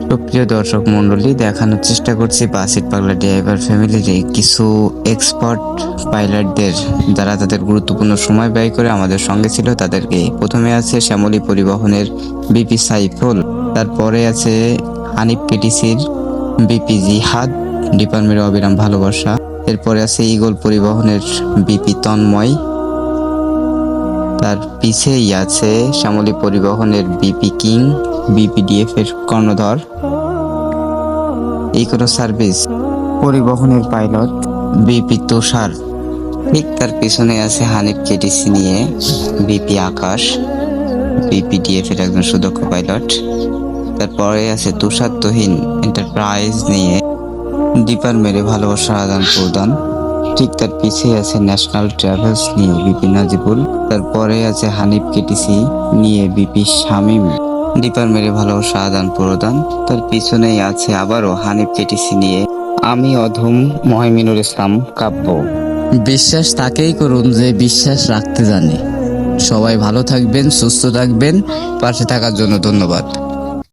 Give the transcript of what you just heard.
প্রিয় দর্শক মন্ডলী, দেখানোর চেষ্টা করছি বাসিট পাগলা ড্রাইভার ফ্যামিলির কিছু এক্সপার্ট পাইলটদের যারা তাদের গুরুত্বপূর্ণ সময় ব্যয় করে আমাদের সঙ্গে ছিল তাদেরকে। প্রথমে আছে শ্যামলী পরিবহনের বিপি সাইফুল, তারপরে আছে হানিফ কেটিসির বিপি জিহাদ, ডিপার্টমেন্টের অবিরাম ভালোবাসা। এরপরে আছে ইগল পরিবহনের বিপি তন্ময়, তার পিছেই আছে শ্যামলী পরিবহনের বিপি কিং, বিপিডিএফ এর কর্ণধর, ইকোনো সার্ভিস পরিবহনের পাইলট বিপি তুষার। ঠিক তার পিছনে আছে হানিফ কেটিসি নিয়ে বিপি আকাশ, বিপিডিএফ এর একজন সুদক্ষ পাইলট। তারপরে আছে তুষার তহিন এন্টারপ্রাইজ নিয়ে ডিপার্টমেন্টে ভালোবাসার আদান প্রদান। ঠিক তার পিছিয়ে আছে ন্যাশনাল ট্রাভেলস নিয়ে বিপি নাজিবুল। তারপরে আছে হানিফ কেটিসি নিয়ে বিপি শামীম, ডিপার্টমেন্টে ভালোবাসা আদান প্রদান। তার পিছনেই আছে আবারও হানিফ কেটিসি নিয়ে আমি অধম মহিমিনুর ইসলাম কাব্য। বিশ্বাস তাকেই করুন যে বিশ্বাস রাখতে জানে। সবাই ভালো থাকবেন, সুস্থ থাকবেন, পাশে থাকার জন্য ধন্যবাদ।